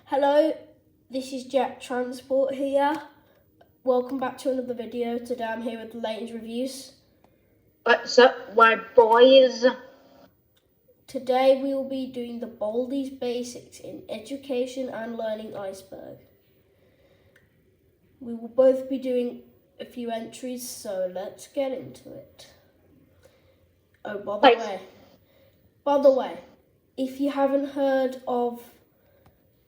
Hello, this is Jet Transport here. Welcome back to another video. Today I'm here with Leighton's Reviews. What's up, my boys? Today we will be doing the Baldi's Basics in Education and Learning Iceberg. We will both be doing a few entries, so let's get into it. Oh, by the way, if you haven't heard of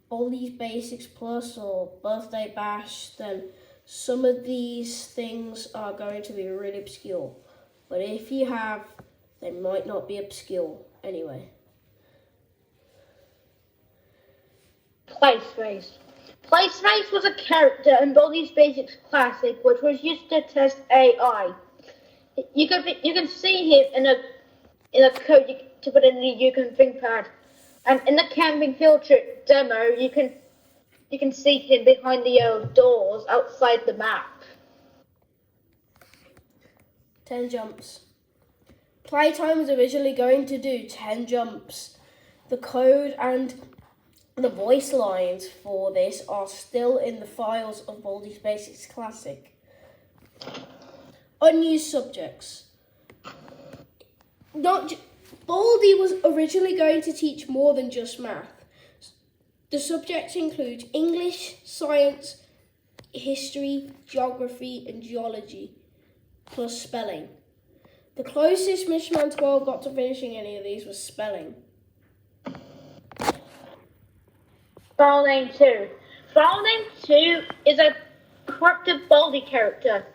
Baldi's Basics Plus or Birthday Bash, then some of these things are going to be really obscure. But if you have, they might not be obscure anyway. Placeholder. Placeholder was a character in Baldi's Basics Classic, which was used to test AI. You can see him in a code to put in the Yukon ThinkPad, and in the camping field trip demo, you can see him behind the old doors outside the map. 10 jumps. Playtime was originally going to do 10 jumps. The code and the voice lines for this are still in the files of Baldi's Basics Classic. Unused subjects. Baldi was originally going to teach more than just math. The subjects include English, science, history, geography, and geology, plus spelling. The closest Mishman 12 got to finishing any of these was spelling. File name 2. File name 2 is a corrupted Baldi character.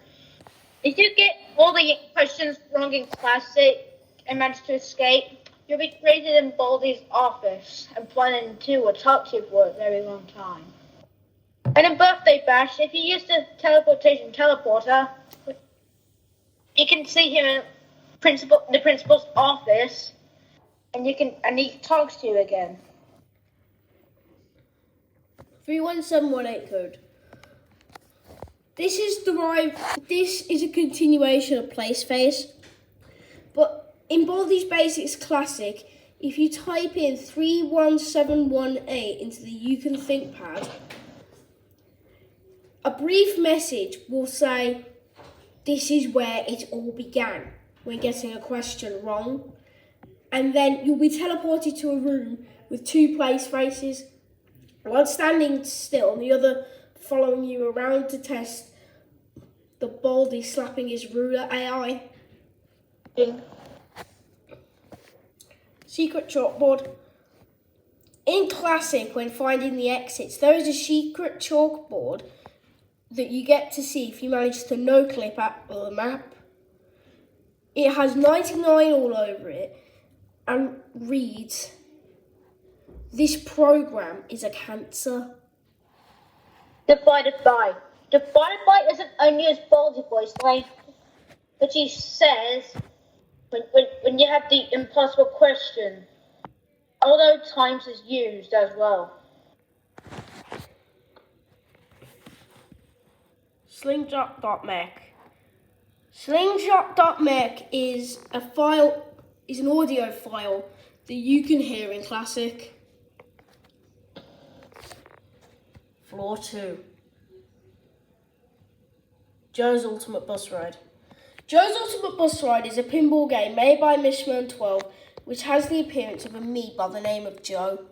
If you get all the questions wrong in Classic and manage to escape, you'll be created in Baldi's office and planning to talk to you for a very long time. And in Birthday Bash, if you use the teleportation teleporter, you can see him in the principal's office, and he talks to you again. 31718 code. This is a continuation of Placeface, but in Baldi's Basics Classic, if you type in 31718 into the Yukon ThinkPad, a brief message will say, "This is where it all began," when getting a question wrong. And then you'll be teleported to a room with two place faces, one standing still and the other following you around to test the Baldi slapping his ruler AI. Secret chalkboard. In Classic, when finding the exits, there is a secret chalkboard that you get to see if you manage to no-clip at the map. It has 99 all over it and reads, "This program is a cancer." Divided by. Divided by is an unused Baldi voice line, which he says when you have the impossible question, although times is used as well. Slingshot.mech. Slingshot.mech is an audio file that you can hear in Classic. Floor 2. Joe's Ultimate Bus Ride. Joe's Ultimate Bus Ride is a pinball game made by Mishman 12, which has the appearance of a me by the name of Joe.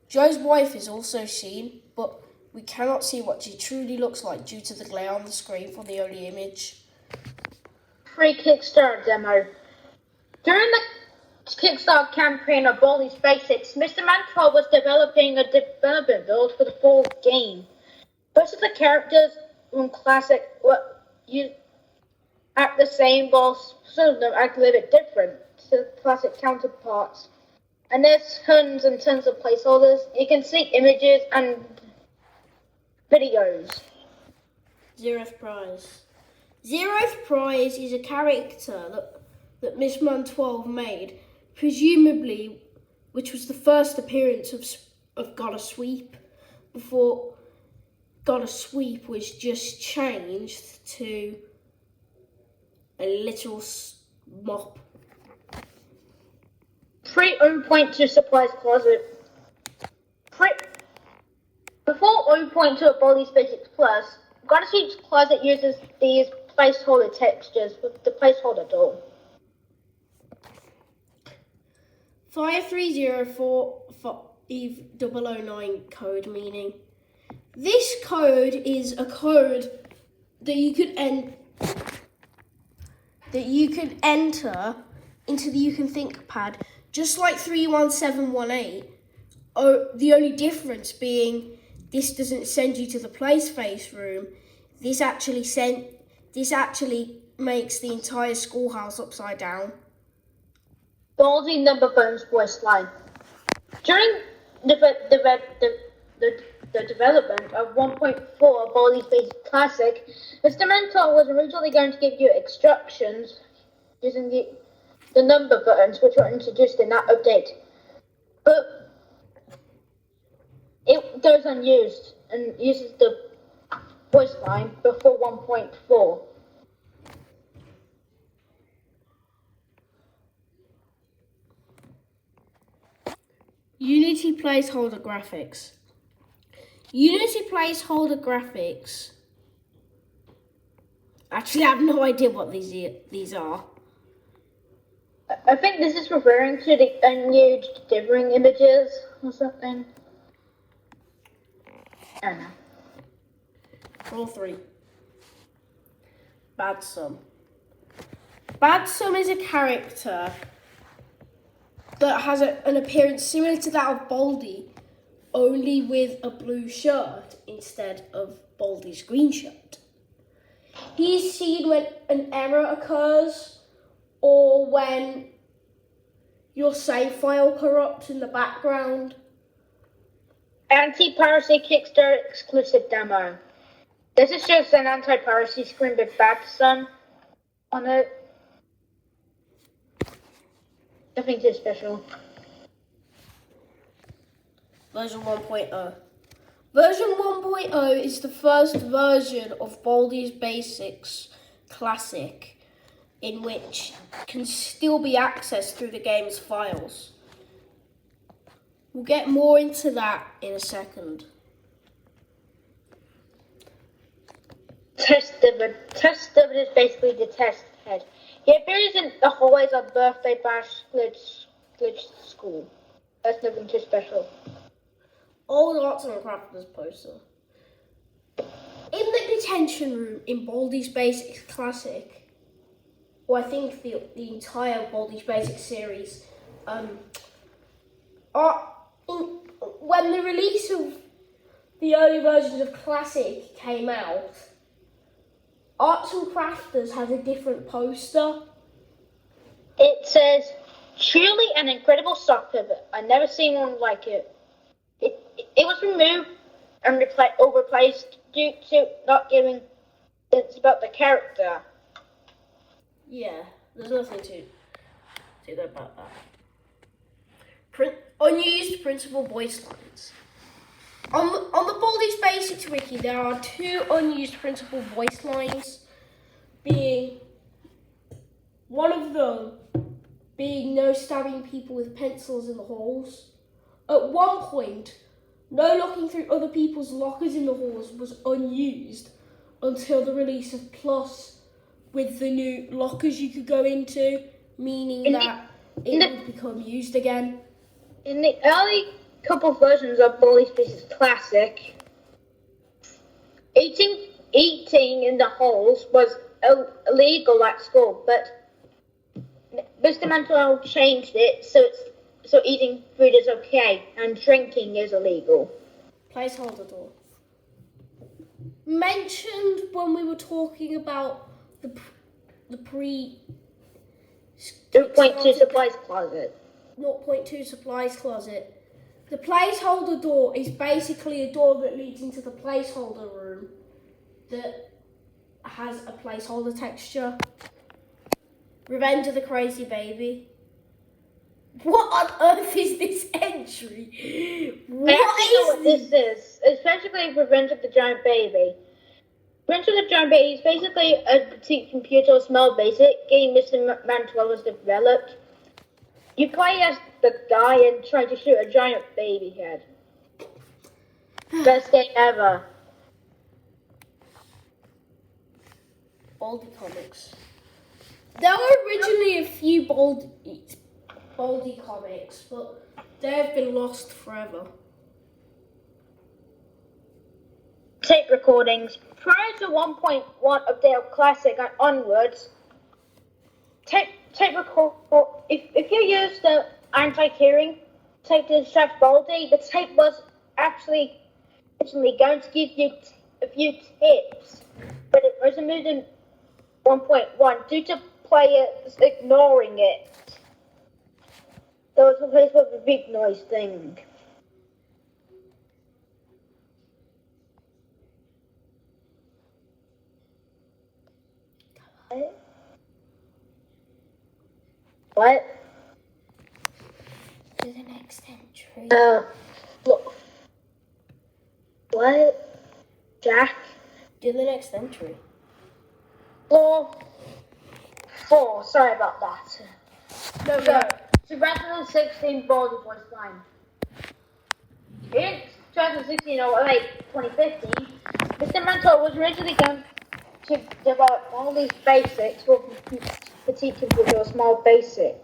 Joe's wife is also seen, but we cannot see what she truly looks like due to the glare on the screen from the only image. Free Kickstarter demo. During the Kickstarter campaign of Baldi's Basics, Mr. Man12 was developing a development build for the full game. Most of the characters in Classic act the same, while some of them act a little bit different to the Classic counterparts. And there's tons and tons of placeholders. You can see images and videos. Zeroth Prize. Zeroth Prize is a character that Mishman 12 made, presumably, which was the first appearance of Gotta Sweep, before Gotta Sweep was just changed to a literal mop. Free own point to supplies closet. 0.2 of Baldi's Basics Plus, Gratitude's Closet uses these placeholder textures with the placeholder door. 5304509 code meaning. This code is a code that you could enter into the You Can Think pad, just like 31718. The only difference being this doesn't send you to the place face room. This actually makes the entire schoolhouse upside down. Baldi number phone's voice line. During the development of 1.4 Baldi's Basic Classic, Mr. Mentor was originally going to give you instructions using the number buttons, which were introduced in that update. But it goes unused and uses the voice line before 1.4. Unity placeholder graphics. Unity placeholder graphics. Actually, I have no idea what these are. I think this is referring to the unused differing images or something. I don't know. Roll 3. Bad Sum. Bad Sum is a character that has an appearance similar to that of Baldi, only with a blue shirt instead of Baldi's green shirt. He's seen when an error occurs or when your save file corrupts in the background. Anti-piracy Kickstarter exclusive demo. This is just an anti-piracy screen with Bad Sum on it. Nothing too special. Version 1.0. Version 1.0 is the first version of Baldi's Basics Classic, in which can still be accessed through the game's files. We'll get more into that in a second. Test Divid. Test Divid is basically the test head. He appears in the hallways of Birthday Bash Glitch School. That's nothing too special. Old Arts and Crafters poster. In the detention room in Baldi's Basics Classic, or I think the entire Baldi's Basics series, when the release of the early versions of Classic came out, Arts and Crafters has a different poster. It says, truly an incredible sock pivot. I've never seen one like it. It was removed and replaced due to not giving it's about the character. Yeah, there's nothing to say about that. Unused principal voice lines. On the Baldi's Basics wiki, there are 2 unused principal voice lines, being one of them being no stabbing people with pencils in the halls. At one point, no looking through other people's lockers in the halls was unused until the release of Plus with the new lockers you could go into, meaning that it would become used again. In the early couple versions of Baldi's Basics Classic, eating in the halls was illegal at school, but Mr. Mentor changed it so eating food is okay and drinking is illegal. Placeholder door. Mentioned when we were talking about the 2.2 supplies closet. 0.2 supplies closet. The placeholder door is basically a door that leads into the placeholder room that has a placeholder texture. Revenge of the Crazy Baby. What on earth is this entry? I actually know what this is. It's basically Revenge of the Giant Baby. Revenge of the Giant Baby is basically a petite computer small basic game Mr. Mentor has developed. You play as the guy and try to shoot a giant baby head. best game ever. Baldi comics. There were originally a few Baldi comics, but they have been lost forever. Tape recordings. Prior to 1.1 update of Classic and onwards, tape record. If you use the anti-hearing tape to distract Baldi, the tape was actually originally going to give you a few tips, but it was removed in 1.1 due to players ignoring it. That was replaced with a big noise thing. What? To the next entry. Look. What? Jack? Do the next entry. 4. Sorry about that. No, So, 2016 Baldi voice line. In 2016 or late 2015, Mr. Mentor was originally going to develop all these basics for teaching people a small basic.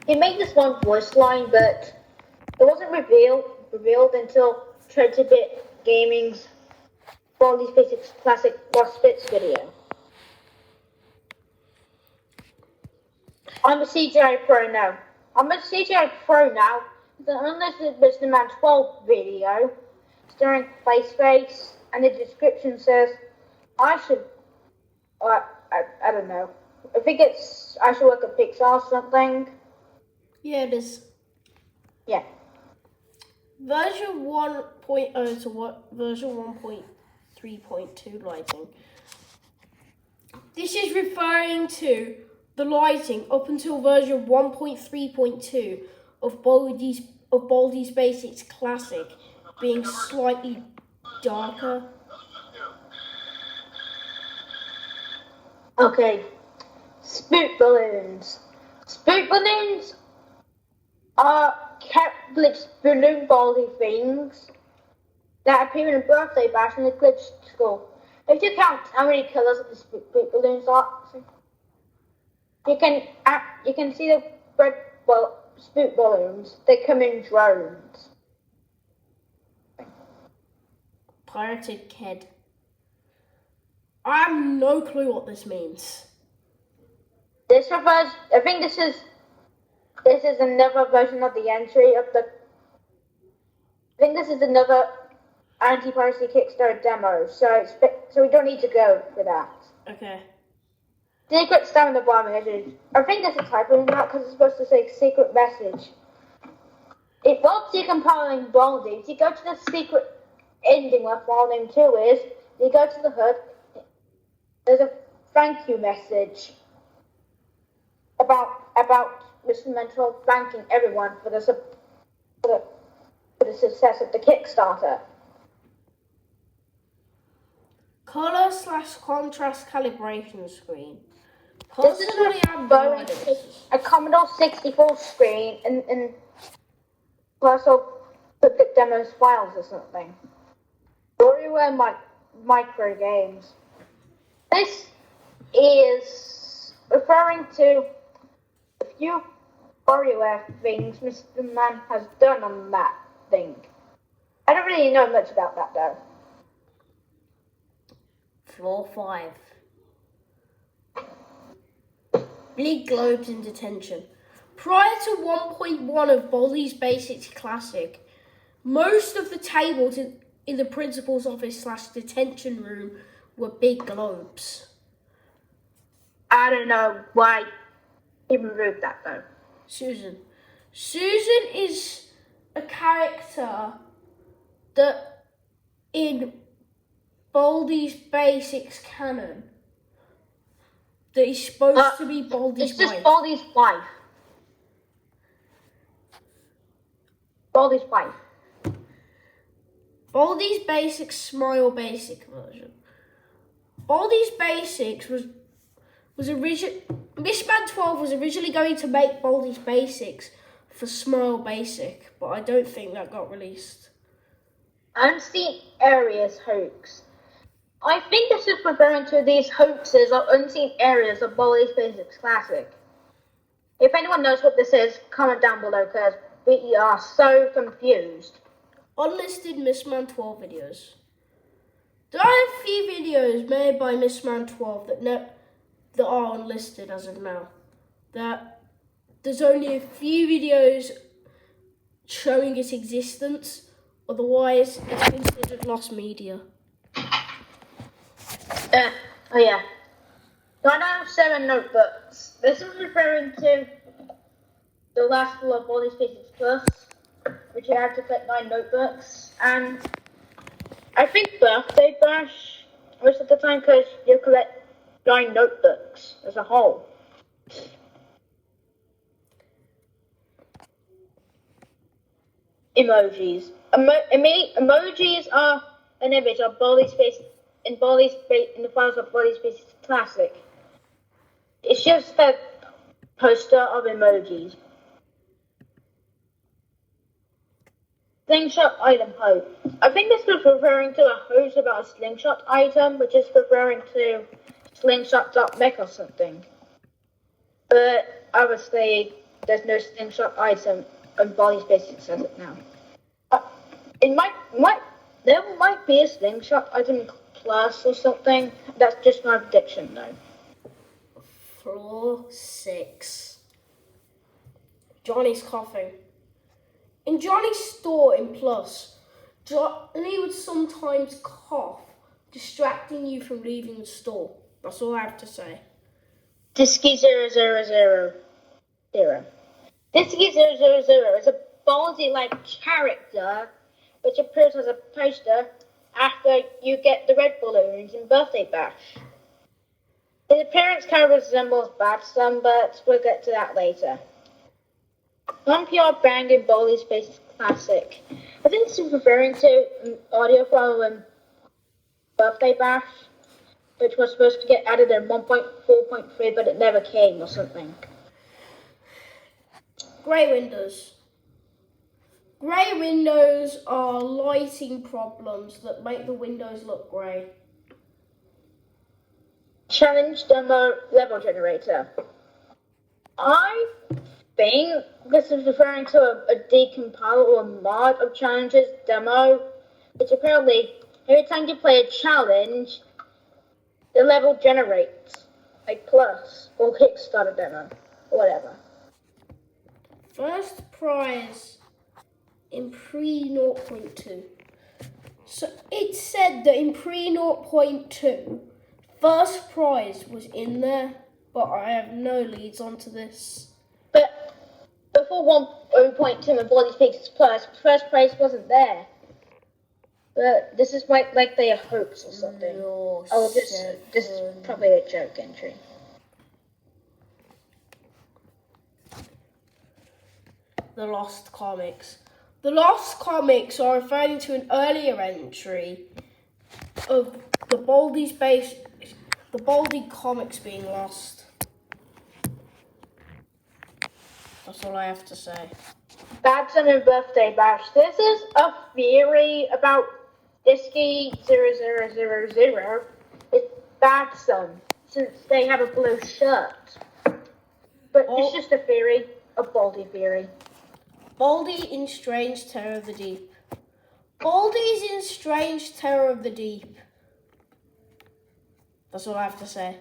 He made this one voice line, but it wasn't revealed until Treasure-Bit Gaming's Baldi's Basics Classic Lost Bits video. I'm a CGI Pro now. Unless it was the Man 12 video, starring Playspace, and the description says, I don't know. I think I should work at Pixar or something. Yeah, it is. Yeah. Version 1.0 to version 1.3.2 lighting. This is referring to the lighting up until version 1.3.2 of Baldi's Basics Classic being slightly darker. Okay. Spook balloons. Spook balloons are glitch balloon Baldi things that appear in a birthday bash in the glitch school. If you count how many colors of the spook balloons are, you can see the red spook balloons. They come in drones. Pirated Kid. I have no clue what this means. This refers. I think this is another version of the entry of the. I think this is another anti-piracy Kickstarter demo. So we don't need to go for that. Okay. Secrets down the bottom message. I think there's a typo in that because it's supposed to say secret message. Whilst you're compiling Baldi, if you go to the secret ending where file name 2 is, you go to the HUD, there's a thank you message about Mr. Mentor thanking everyone for the success of the Kickstarter. Color/contrast calibration screen. This is referring to a Commodore 64 screen and also public demos files or something. WarioWare micro games. This is referring to a few WarioWare things Mr. Man has done on that thing. I don't really know much about that though. Floor 5. Big globes in detention. Prior to 1.1 of Baldi's Basics Classic, most of the tables in the principal's office / detention room were big globes. I don't know why he removed that though. Susan. Susan is a character that in Baldi's Basics canon that is supposed to be Baldi's wife. It's just Baldi's wife. Baldi's wife. Baldi's Basics Smile Basic version. Baldi's Basics was originally Mishman 12 was originally going to make Baldi's Basics for Smile Basic, but I don't think that got released. Unseen Areas hoax. I think this is referring to these hoaxes or unseen areas of Baldi's Basics Classic. If anyone knows what this is, comment down below because we are so confused. Unlisted Missman12 videos. There are a few videos made by Missman12 that are unlisted as of now. There's only a few videos showing its existence, otherwise it's considered lost media. Oh yeah. 907 notebooks. This is referring to the last level of Baldi's Basics Plus, which you have to collect 9 notebooks, and I think Birthday Bash most of the time because you collect 9 notebooks as a whole. Emojis. Emojis are an image of Baldi's face in the files of Baldi's Basics Classic. It's just a poster of emojis. Slingshot item hoax. I think this was referring to a hoax about a slingshot item, which is referring to slingshot.mech or something. But obviously, there's no slingshot item on Baldi's Basics as it now. There might be a slingshot item plus or something. That's just my prediction, though. Floor 6. Johnny's coughing. In Johnny's store in Plus, Johnny would sometimes cough, distracting you from leaving the store. That's all I have to say. Disky 0000. Disky 000 is a Baldi-like character which appears as a poster after you get the red balloons in Birthday Bash. His appearance kind of resembles Badson, but we'll get to that later. Non-PR banned in Baldi's Basics Classic. I think this is referring to an audio file in Birthday Bash, which was supposed to get added in 1.4.3, but it never came or something. Grey windows. Grey windows are lighting problems that make the windows look grey. Challenge demo level generator. I think this is referring to a decompiler or a mod of challenges demo, which apparently every time you play a challenge, the level generates, like Plus or Kickstarter demo or whatever. First prize in pre 0.2. So it said that in pre 0.2, first prize was in there, but I have no leads onto this. But before 1.2 and Baldi's Basics Plus, first prize wasn't there. But this is like they are hoax or something. This is probably a joke entry. The Lost Comics. The Lost Comics are referring to an earlier entry of the Baldi comics being lost. That's all I have to say. Badson and Birthday Bash. This is a theory about Disky 0000. It's Badson, since they have a blue shirt. But it's just a theory, a Baldi theory. Baldi in Strange Terror of the Deep. Baldi's in Strange Terror of the Deep. That's all I have to say.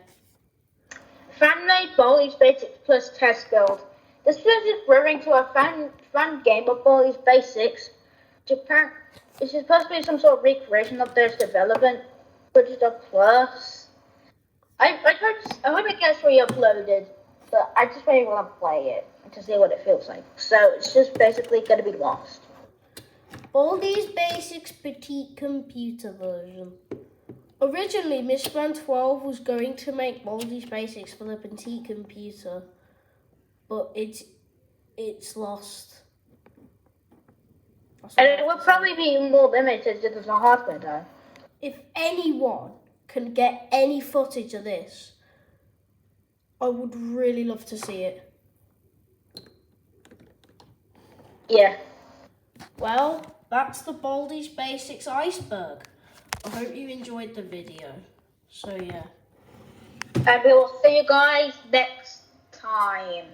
Fan-made Baldi's Basics Plus test build. This is referring to a fan game of Baldi's Basics. Japan. This is supposed to be some sort of recreation of their development, which is a plus. I hope it gets re-uploaded, but I just really want to play it to see what it feels like. So it's just basically going to be lost. Baldi's Basics Petite Computer version. Originally, Missman12 was going to make Baldi's Basics for the Petite Computer, but it's lost. And it will probably be more limited due to the hardware though. If anyone can get any footage of this, I would really love to see it. Yeah. Well, that's the Baldi's Basics Iceberg. I hope you enjoyed the video. So yeah. And we will see you guys next time.